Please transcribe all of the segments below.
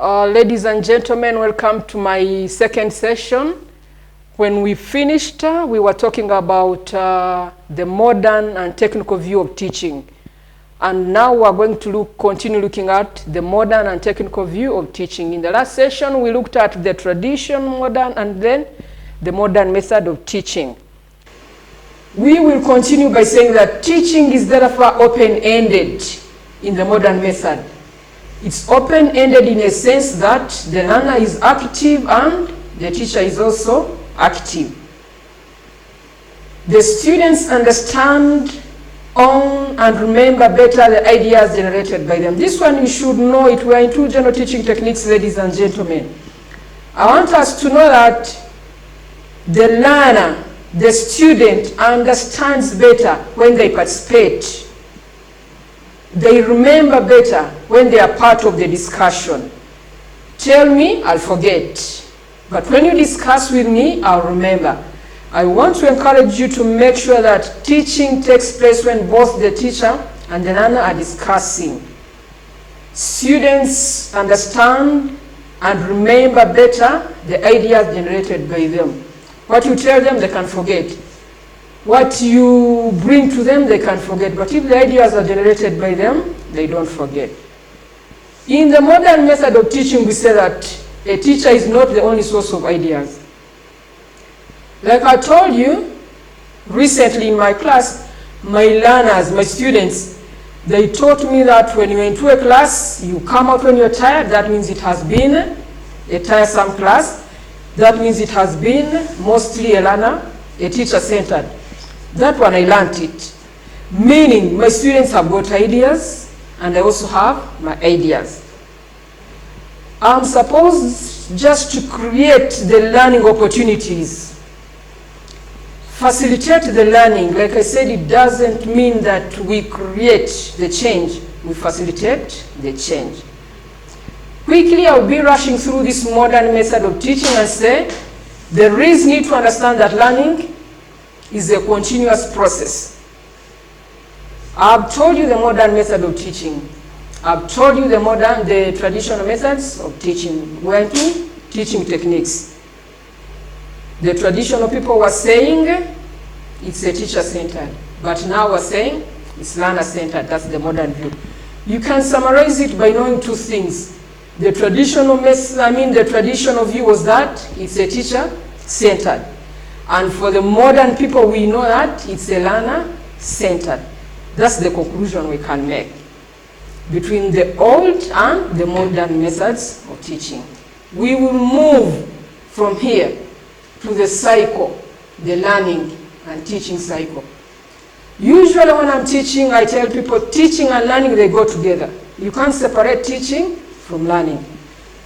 Ladies and gentlemen, welcome to my second session. When we finished, we were talking about the modern and technical view of teaching. And now we're going to continue looking at the modern and technical view of teaching. In the last session, we looked at the traditional modern and then the modern method of teaching. We will continue by saying that teaching is therefore open-ended in the modern method. It's open-ended in a sense that the learner is active and the teacher is also active. The students understand, own, and remember better the ideas generated by them. This one you should know it. We are into general teaching techniques, ladies and gentlemen. I want us to know that the learner, the student, understands better when they participate. They remember better when they are part of the discussion. Tell me, I'll forget. But when you discuss with me, I'll remember. I want to encourage you to make sure that teaching takes place when both the teacher and the learner are discussing. Students understand and remember better the ideas generated by them. What you tell them, they can forget. What you bring to them, they can forget. But if the ideas are generated by them, they don't forget. In the modern method of teaching, we say that a teacher is not the only source of ideas. Like I told you recently in my class, my learners, my students, they taught me that when you're into a class, you come out when you're tired. That means it has been a tiresome class. That means it has been mostly a teacher-centered. That one I learned it. Meaning my students have got ideas and I also have my ideas. I'm supposed just to create the learning opportunities. Facilitate the learning. Like I said, it doesn't mean that we create the change. We facilitate the change. Quickly, I'll be rushing through this modern method of teaching and say, there is need to understand that learning is a continuous process. I've told you the modern method of teaching. I've told you the traditional methods of teaching. We're into teaching techniques. The traditional people were saying it's a teacher-centered, but now we're saying it's learner-centered. That's the modern view. You can summarize it by knowing two things. The traditional view was that it's a teacher-centered. And for the modern people, we know that it's a learner-centered. That's the conclusion we can make between the old and the modern methods of teaching. We will move from here to the cycle, the learning and teaching cycle. Usually when I'm teaching, I tell people teaching and learning, they go together. You can't separate teaching from learning.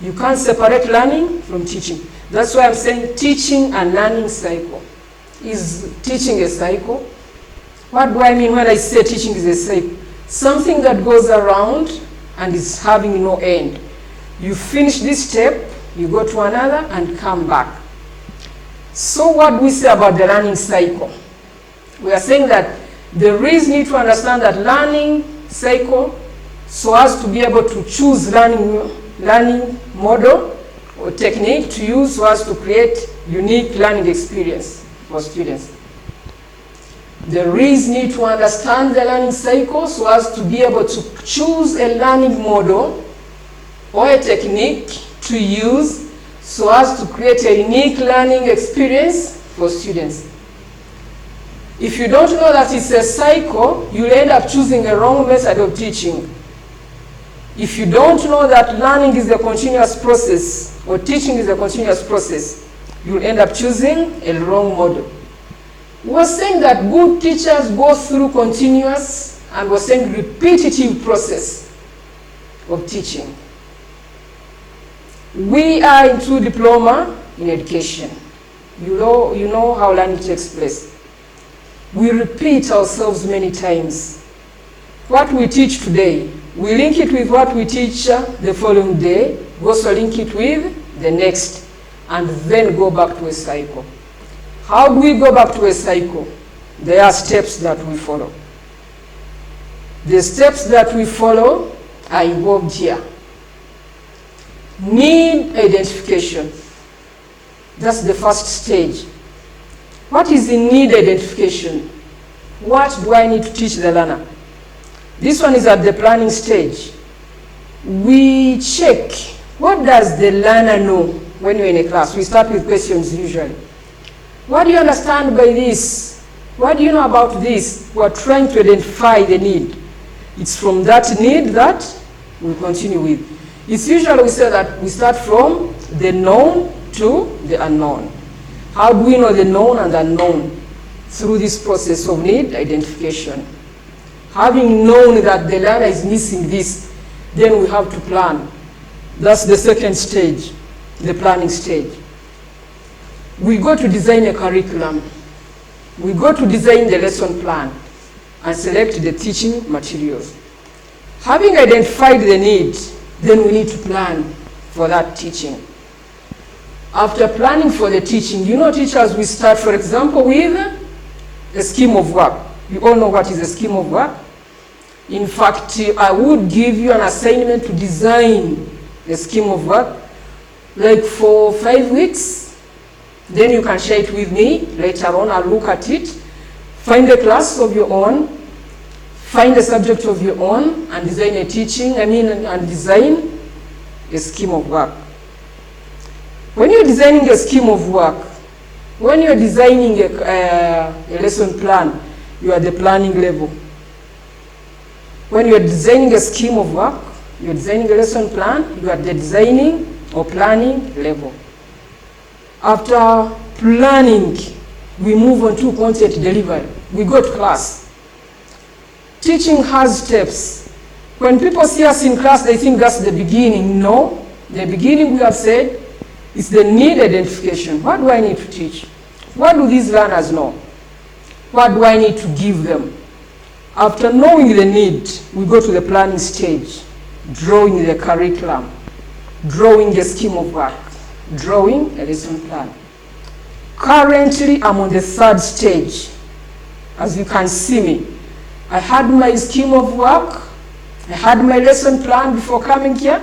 You can't separate learning from teaching. That's why I'm saying teaching and learning cycle. Is teaching a cycle? What do I mean when I say teaching is a cycle? Something that goes around and is having no end. You finish this step, you go to another and come back. So what do we say about the learning cycle? We are saying that there is need to understand that learning cycle so as to be able to choose learning model or technique to use so as to create unique learning experience for students. There is need to understand the learning cycle so as to be able to choose a learning model or a technique to use so as to create a unique learning experience for students. If you don't know that it's a cycle, you'll end up choosing a wrong method of teaching. If you don't know that learning is a continuous process or teaching is a continuous process, you'll end up choosing a wrong model. We're saying that good teachers go through continuous and we're saying repetitive process of teaching. We are into diploma in education. You know how learning takes place. We repeat ourselves many times. What we teach today, we link it with what we teach the following day. We also link it with the next, and then go back to a cycle. How do we go back to a cycle? There are steps that we follow. The steps that we follow are involved here. Need identification. That's the first stage. What is the need identification? What do I need to teach the learner? This one is at the planning stage. We check, what does the learner know when you're in a class? We start with questions usually. What do you understand by this? What do you know about this? We're trying to identify the need. It's from that need that we continue with. It's usually we say that we start from the known to the unknown. How do we know the known and unknown? Through this process of need identification. Having known that the learner is missing this, then we have to plan. That's the second stage, the planning stage. We go to design a curriculum. We go to design the lesson plan and select the teaching materials. Having identified the need, then we need to plan for that teaching. After planning for the teaching, you know, teachers, we start, for example, with a scheme of work. You all know what is a scheme of work. In fact, I would give you an assignment to design a scheme of work, like for 5 weeks. Then you can share it with me. Later on, I'll look at it. Find a class of your own. Find a subject of your own and design a teaching, and design a scheme of work. When you're designing a scheme of work, when you're designing a lesson plan, you are at the planning level. When you're designing a scheme of work, you're designing a lesson plan, you are at the designing or planning level. After planning, we move on to content delivery. We go to class. Teaching has steps. When people see us in class, they think that's the beginning. No, the beginning, we have said, is the need identification. What do I need to teach? What do these learners know? What do I need to give them? After knowing the need, we go to the planning stage, drawing the curriculum, drawing a scheme of work, drawing a lesson plan. Currently, I'm on the third stage. As you can see me, I had my scheme of work, I had my lesson plan before coming here,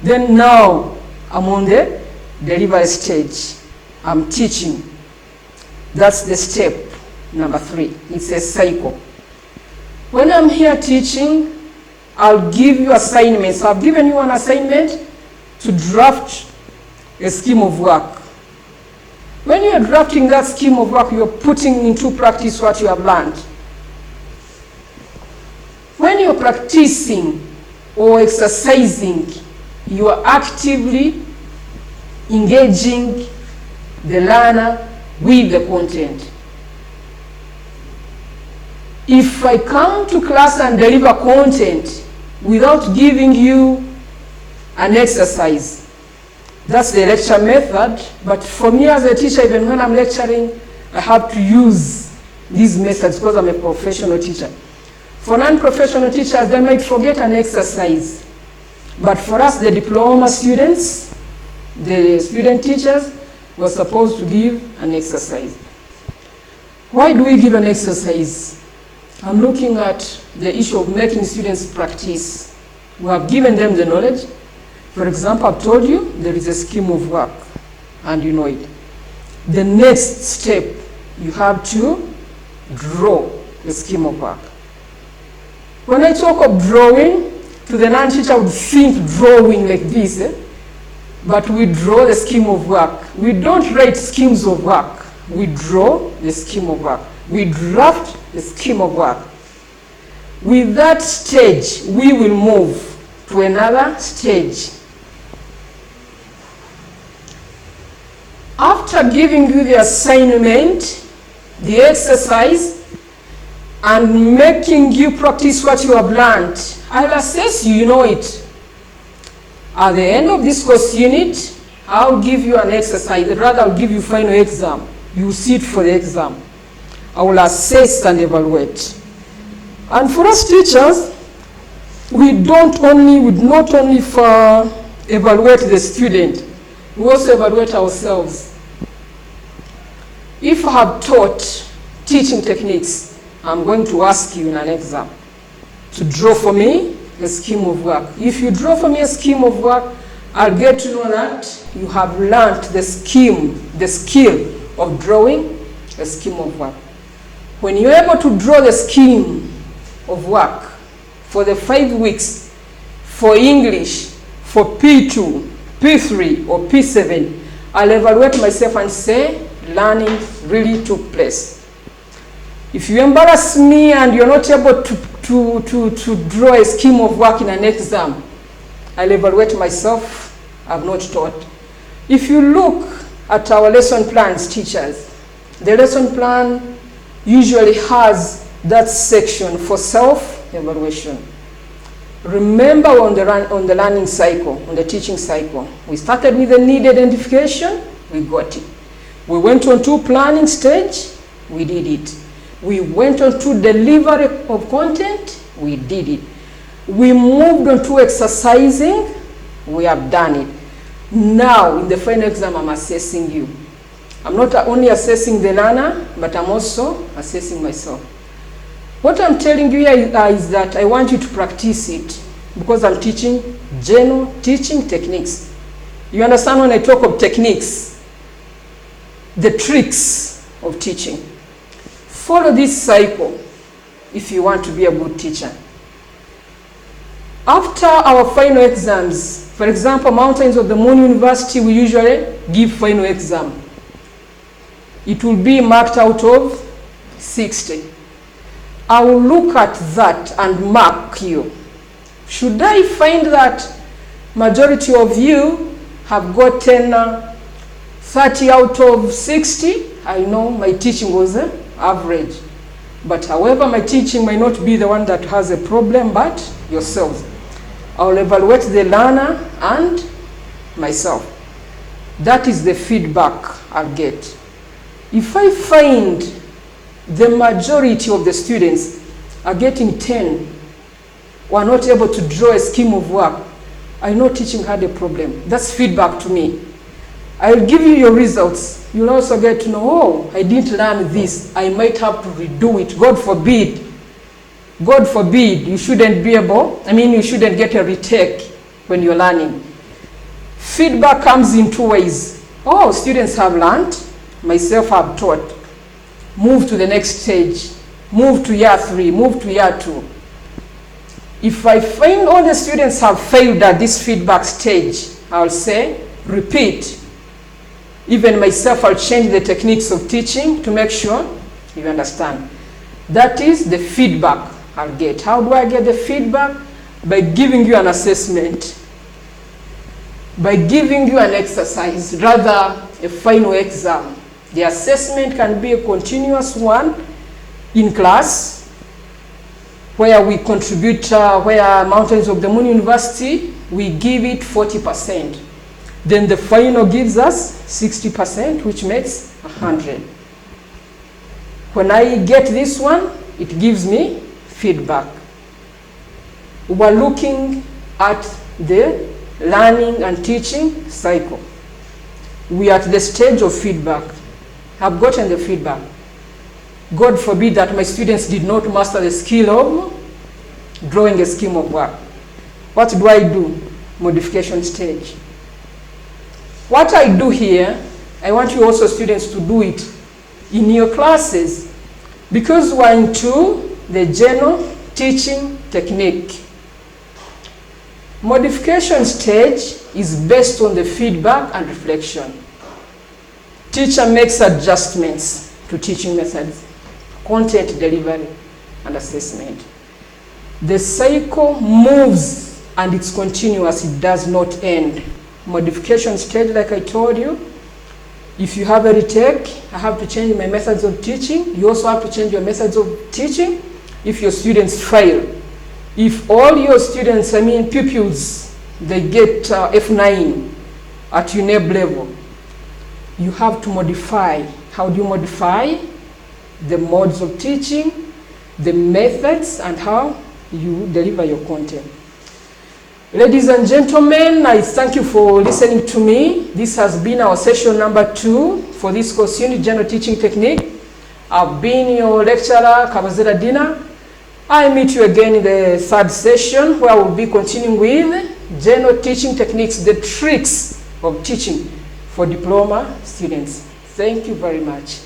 then now I'm on the delivery stage. I'm teaching. That's the step number 3. It's a cycle. When I'm here teaching, I'll give you assignments. I've given you an assignment to draft a scheme of work. When you're drafting that scheme of work, you're putting into practice what you have learned. When you're practicing or exercising, you are actively engaging the learner with the content. If I come to class and deliver content without giving you an exercise, that's the lecture method. But for me as a teacher, even when I'm lecturing, I have to use these methods because I'm a professional teacher. For non-professional teachers, they might forget an exercise. But for us, the diploma students, the student teachers, we're supposed to give an exercise. Why do we give an exercise? I'm looking at the issue of making students practice. We have given them the knowledge. For example, I've told you there is a scheme of work, and you know it. The next step, you have to draw the scheme of work. When I talk of drawing, to the non-teacher would think drawing like this, but we draw the scheme of work. We don't write schemes of work. We draw the scheme of work. We draft the scheme of work. With that stage, we will move to another stage. After giving you the assignment, the exercise, and making you practice what you have learned, I'll assess you know it. At the end of this course unit, I'll give you an exercise. Rather, I'll give you final exam. You sit for the exam. I will assess and evaluate. And for us teachers, we not only evaluate the student, we also evaluate ourselves. If I have taught teaching techniques, I'm going to ask you in an exam to draw for me a scheme of work. If you draw for me a scheme of work, I'll get to know that you have learned the skill of drawing a scheme of work. When you're able to draw the scheme of work for the 5 weeks for English, for P2, P3, or P7, I'll evaluate myself and say, learning really took place. If you embarrass me and you're not able to draw a scheme of work in an exam, I'll evaluate myself, I've not taught. If you look at our lesson plans, teachers, the lesson plan usually has that section for self-evaluation. Remember on the learning cycle, on the teaching cycle, we started with the need identification, we got it. We went on to planning stage, we did it. We went on to delivery of content, we did it. We moved on to exercising, we have done it. Now, in the final exam, I'm assessing you. I'm not only assessing the learner, but I'm also assessing myself. What I'm telling you here is that I want you to practice it because I'm teaching general teaching techniques. You understand when I talk of techniques, the tricks of teaching. Follow this cycle if you want to be a good teacher. After our final exams, for example, Mountains of the Moon University, we usually give final exam. It will be marked out of 60. I will look at that and mark you. Should I find that majority of you have gotten 30 out of 60, I know my teaching was average. But however, my teaching might not be the one that has a problem, but yourselves. I'll evaluate the learner and myself. That is the feedback I'll get. If I find the majority of the students are getting 10 or are not able to draw a scheme of work, I know teaching had a problem. That's feedback to me. I'll give you your results. You'll also get to know, oh, I didn't learn this. I might have to redo it. God forbid. God forbid, you shouldn't be able, you shouldn't get a retake when you're learning. Feedback comes in 2 ways. Oh, students have learned, myself have taught. Move to the next stage. Move to year 3, move to year 2. If I find all the students have failed at this feedback stage, I'll say, repeat. Even myself, I'll change the techniques of teaching to make sure you understand. That is the feedback I'll get. How do I get the feedback? By giving you an assessment. By giving you an exercise, rather a final exam. The assessment can be a continuous one in class, where we contribute, where Mountains of the Moon University, we give it 40%. Then the final gives us 60%, which makes 100. When I get this one, it gives me feedback. We're looking at the learning and teaching cycle. We are at the stage of feedback. I've gotten the feedback. God forbid that my students did not master the skill of drawing a scheme of work. What do? Modification stage. What I do here, I want you also students to do it in your classes, because we're into the general teaching technique. Modification stage is based on the feedback and reflection. Teacher makes adjustments to teaching methods, content delivery, and assessment. The cycle moves and it's continuous, it does not end. Modification stage, like I told you, if you have a retake, I have to change my methods of teaching. You also have to change your methods of teaching. If your students fail, if all your students, pupils, they get F9 at UNEB level, you have to modify. How do you modify? The modes of teaching, the methods, and how you deliver your content. Ladies and gentlemen, I thank you for listening to me. This has been our session number 2 for this course unit, General Teaching Technique. I've been your lecturer, Kabazera Dina. I'll meet you again in the 3rd session, where we'll be continuing with general teaching techniques, the tricks of teaching for diploma students. Thank you very much.